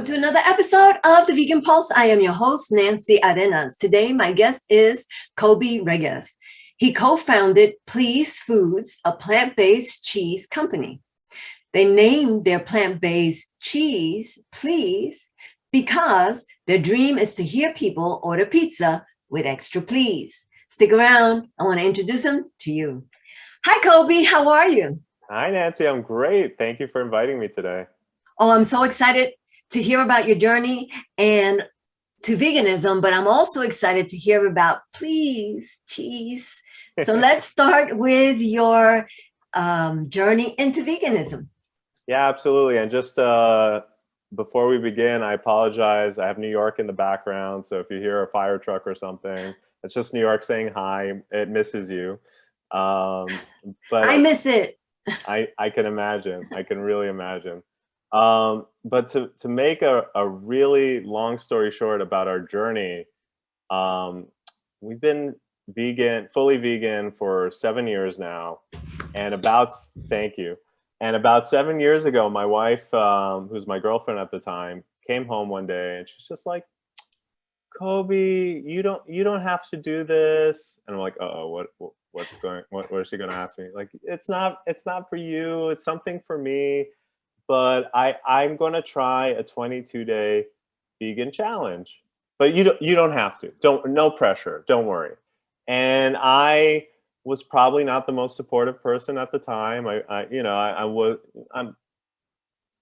to another episode of the Vegan Pulse. I am your host, Nancy Arenas. Today, my guest is Kove Regev. He co-founded Pleese Foods, a plant-based cheese company. They named their plant-based cheese Pleese because their dream is to hear people order pizza with extra please. Stick around. I want to introduce him to you. Hi, Kove. How are you? Hi, Nancy. I'm great. Thank you for inviting me today. Oh, I'm so excited to hear about your journey and to veganism, but I'm also excited to hear about Pleese cheese. So let's start with your journey into veganism. Yeah, absolutely. And just before we begin, I apologize. I have New York in the background. So if you hear a fire truck or something, it's just New York saying hi. It misses you. But I miss it. I can imagine. I can really imagine. But to make a really long story short about our journey, we've been fully vegan for 7 years now. And thank you. And about 7 years ago, my wife, who's my girlfriend at the time, came home one day and she's just like, Kove, you don't have to do this. And I'm like, uh-oh, what is she gonna ask me? Like, it's not for you, it's something for me. But I'm gonna try a 22-day vegan challenge. But you don't have to. No pressure. Don't worry. And I was probably not the most supportive person at the time. I'm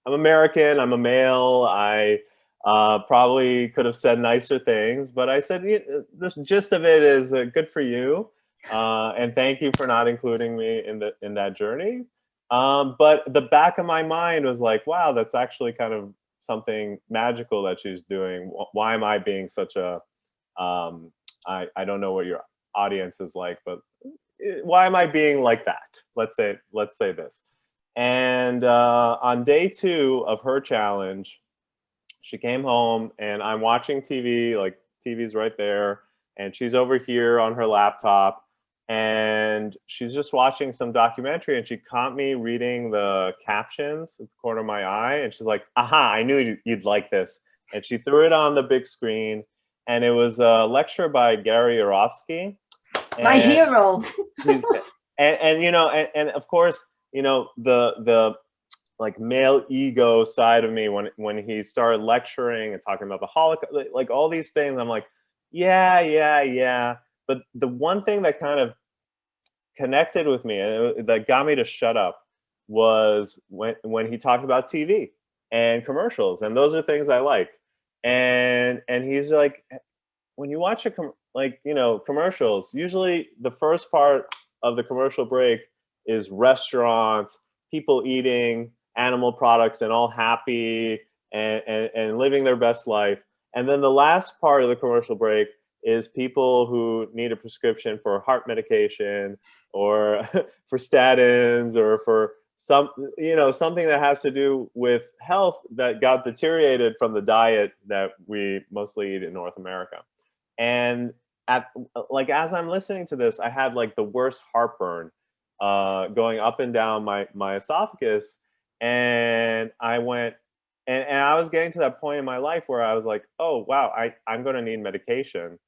American. I'm a male. I probably could have said nicer things, but I said the gist of it is good for you, and thank you for not including me in that journey. But the back of my mind was like, wow, that's actually kind of something magical that she's doing. Why am I being such a, I don't know what your audience is like, but why am I being like that? Let's say this. And on day 2 of her challenge, she came home and I'm watching TV, like TV's right there. And she's over here on her laptop. And she's just watching some documentary and she caught me reading the captions at the corner of my eye. And she's like, aha, I knew you'd like this. And she threw it on the big screen. And it was a lecture by Gary Yourofsky. My hero. And of course, the like male ego side of me when he started lecturing and talking about the Holocaust, like all these things, I'm like, yeah. But the one thing that kind of connected with me and that got me to shut up was when he talked about TV and commercials, and those are things I like. And he's like, when you watch commercials, usually the first part of the commercial break is restaurants, people eating animal products and all happy and living their best life. And then the last part of the commercial break is people who need a prescription for heart medication or for statins or for something that has to do with health that got deteriorated from the diet that we mostly eat in North America. And as I'm listening to this, I had like the worst heartburn going up and down my esophagus. And I went, and I was getting to that point in my life where I was like, oh, wow, I'm going to need medication.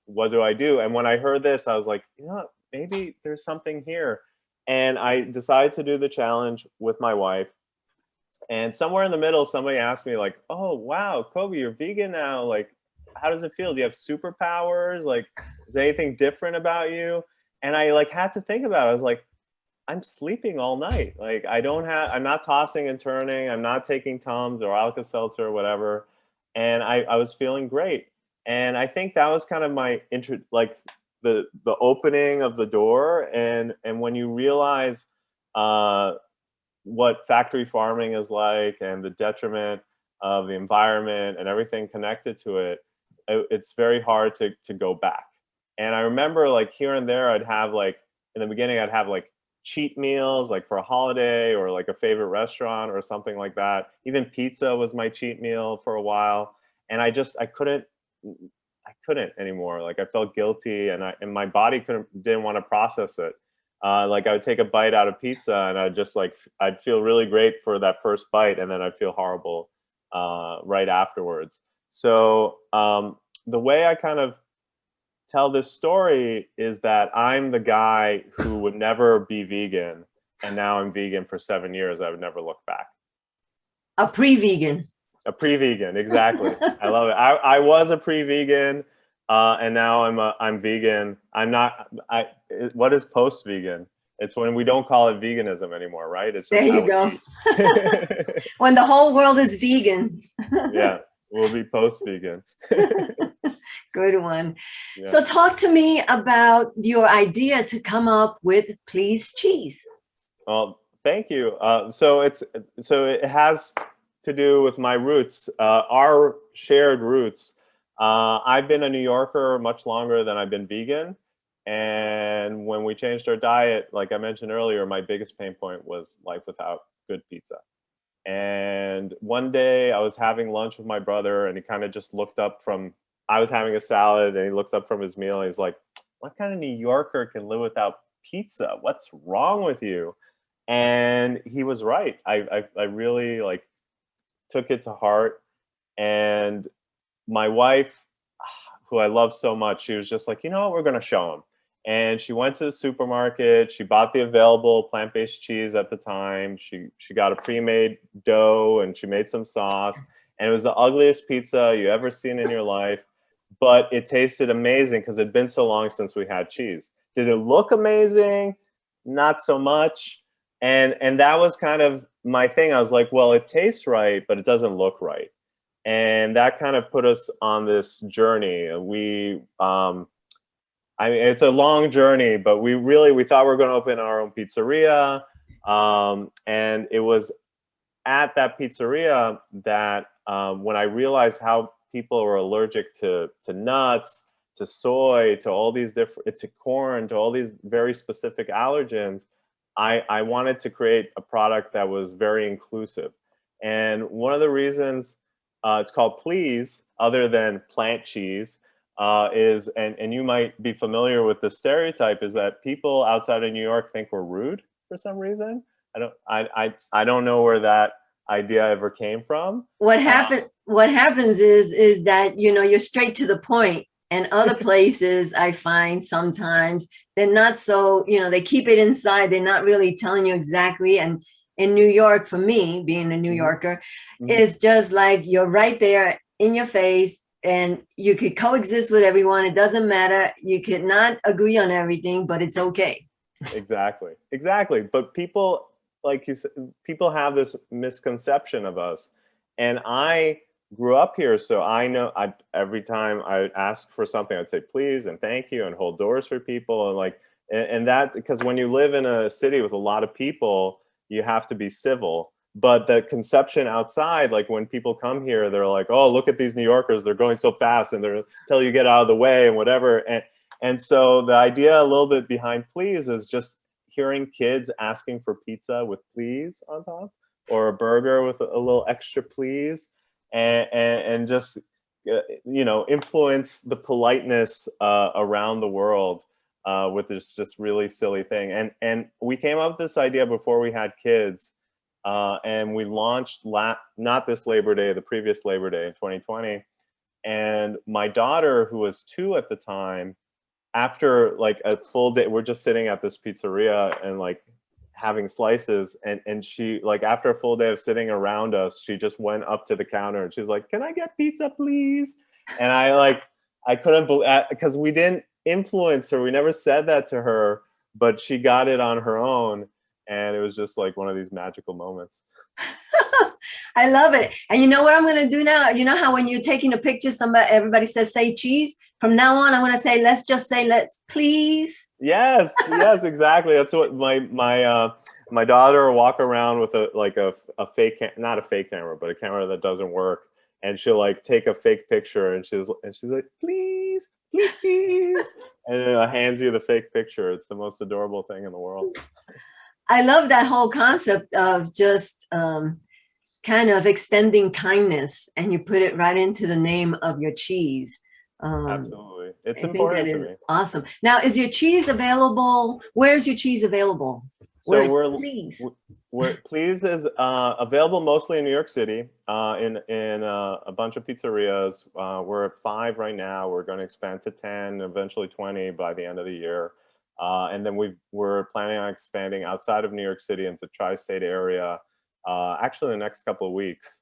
What do I do? And when I heard this, I was like, maybe there's something here. And I decided to do the challenge with my wife. And somewhere in the middle, somebody asked me like, oh, wow, Kove, you're vegan now. Like, how does it feel? Do you have superpowers? Like, is anything different about you? And I had to think about it. I was like, I'm sleeping all night. Like, I'm not tossing and turning. I'm not taking Tums or Alka-Seltzer or whatever. And I was feeling great. And I think that was kind of my the opening of the door. And when you realize what factory farming is like and the detriment of the environment and everything connected to it, it's very hard to go back. And I remember here and there, I'd have in the beginning, I'd have cheat meals for a holiday or a favorite restaurant or something like that. Even pizza was my cheat meal for a while. And I couldn't anymore. I felt guilty and my body didn't want to process it. I would take a bite out of pizza and I'd feel really great for that first bite. And then I'd feel horrible right afterwards. So the way I kind of tell this story is that I'm the guy who would never be vegan, and now I'm vegan for 7 years. I would never look back. A pre-vegan. A pre-vegan, exactly. I love it. I was a pre-vegan, and now I'm vegan. I'm not. What is post-vegan? It's when we don't call it veganism anymore, right? It's just There how you go. we eat. When the whole world is vegan. Yeah, we'll be post-vegan. Good one. Yeah. So talk to me about your idea to come up with Pleese cheese. Well, thank you. So it has to do with my roots, our shared roots. I've been a New Yorker much longer than I've been vegan. And when we changed our diet, like I mentioned earlier, my biggest pain point was life without good pizza. And one day I was having lunch with my brother, and he kind of just looked up from, I was having a salad, and he looked up from his meal, and he's like, what kind of New Yorker can live without pizza? What's wrong with you? And he was right. I really like took it to heart. And my wife, who I love so much, she was just like, you know what, we're going to show him. And she went to the supermarket. She bought the available plant-based cheese at the time. She got a pre-made dough, and she made some sauce. And it was the ugliest pizza you ever seen in your life. But it tasted amazing because it'd been so long since we had cheese. Did it look amazing? Not so much. And that was kind of my thing. I was like, well, it tastes right, but it doesn't look right. And that kind of put us on this journey. I mean, it's a long journey, but we thought we were going to open our own pizzeria. And it was at that pizzeria that when I realized how people are allergic to nuts, to soy, to all these different, to corn, to all these very specific allergens, I wanted to create a product that was very inclusive. And one of the reasons it's called Pleese, other than plant cheese, is, and you might be familiar with the stereotype, is that people outside of New York think we're rude for some reason. I don't know where that idea ever came from. What happens is that, you know, you're straight to the point, and other places I find sometimes they're not so, you know, they keep it inside. They're not really telling you exactly. And in New York, for me, being a New Yorker, it's just like you're right there in your face, and you could coexist with everyone. It doesn't matter. You could not agree on everything, but it's okay. Exactly. But people, like you said, people have this misconception of us. And I grew up here, so I know every time I ask for something, I'd say please and thank you and hold doors for people. And like, and that, because when you live in a city with a lot of people, you have to be civil. But the conception outside, like when people come here, they're like, oh, look at these New Yorkers, they're going so fast, and they're tell you get out of the way and whatever. And so the idea a little bit behind Pleese is just hearing kids asking for pizza with please on top, or a burger with a little extra please, and just, you know, influence the politeness around the world with this just really silly thing. And we came up with this idea before we had kids, and we launched not this Labor Day, the previous Labor Day in 2020. And my daughter, who was 2 at the time, after like a full day, we're just sitting at this pizzeria and like having slices, and she, like, after a full day of sitting around us, she just went up to the counter and she was like, can I get pizza, please? And I couldn't believe, because we didn't influence her, we never said that to her, but she got it on her own, and it was just like one of these magical moments. I love it. And you know what I'm going to do now? You know how when you're taking a picture, everybody says, say cheese. From now on, I'm going to say, let's just say, let's please. Yes, exactly. That's what my daughter will walk around with a fake, not a fake camera, but a camera that doesn't work. And she'll like take a fake picture, and she's like, please cheese. And then hands you the fake picture. It's the most adorable thing in the world. I love that whole concept of just kind of extending kindness, and you put it right into the name of your cheese. Absolutely. It's important to me. Awesome. Now, is your cheese available? Where's your cheese available? So Pleese is available mostly in New York City, in a bunch of pizzerias. We're at 5 right now. We're going to expand to 10, eventually 20 by the end of the year. And then we're planning on expanding outside of New York City into tri-state area, actually in the next couple of weeks.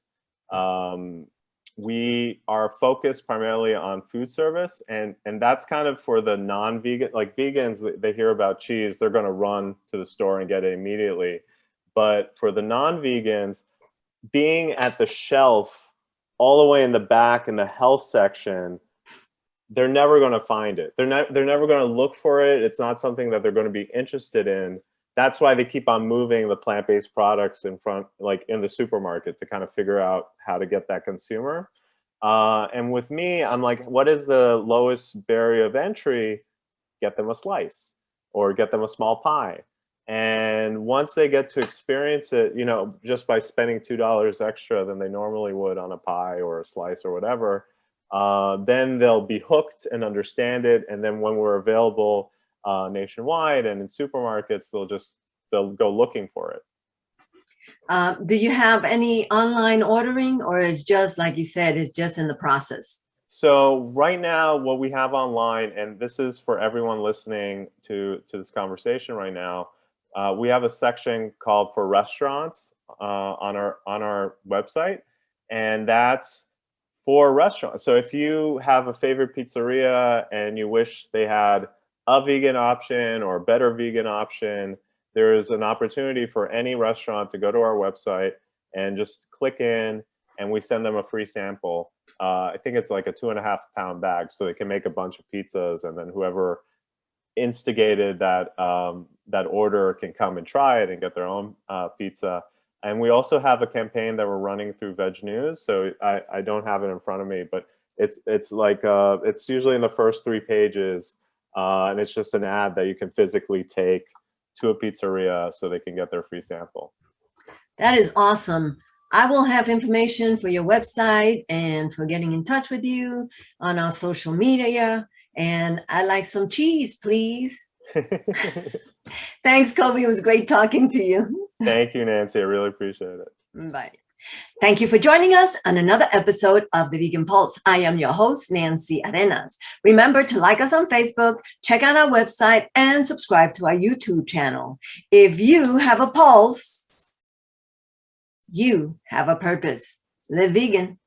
We are focused primarily on food service, and that's kind of for the non-vegan. Like vegans, they hear about cheese, they're going to run to the store and get it immediately. But for the non-vegans, being at the shelf all the way in the back in the health section, they're never going to find it. They're never going to look for it. It's not something that they're going to be interested in. That's why they keep on moving the plant-based products in front, like in the supermarket, to kind of figure out how to get that consumer. And with me, I'm like, what is the lowest barrier of entry? Get them a slice or get them a small pie. And once they get to experience it, you know, just by spending $2 extra than they normally would on a pie or a slice or whatever, then they'll be hooked and understand it. And then when we're available nationwide and in supermarkets, they'll go looking for it. Do you have any online ordering, or it's just, like you said, it's just in the process? So right now, what we have online, and this is for everyone listening to this conversation right now, we have a section called for restaurants on our website, and that's for restaurants. So if you have a favorite pizzeria and you wish they had a vegan option or a better vegan option, there is an opportunity for any restaurant to go to our website and just click in, and we send them a free sample. I think it's like a 2.5-pound bag, so they can make a bunch of pizzas, and then whoever instigated that that order can come and try it and get their own pizza. And we also have a campaign that we're running through Veg News. So I don't have it in front of me, but it's like it's usually in the first 3 pages, and it's just an ad that you can physically take to a pizzeria so they can get their free sample. That is awesome. I will have information for your website and for getting in touch with you on our social media. And I'd like some cheese, please. Thanks, Kove. It was great talking to you. Thank you, Nancy. I really appreciate it. Bye. Thank you for joining us on another episode of The Vegan Pulse. I am your host, Nancy Arenas. Remember to like us on Facebook, check out our website, and subscribe to our YouTube channel. If you have a pulse, you have a purpose. Live vegan.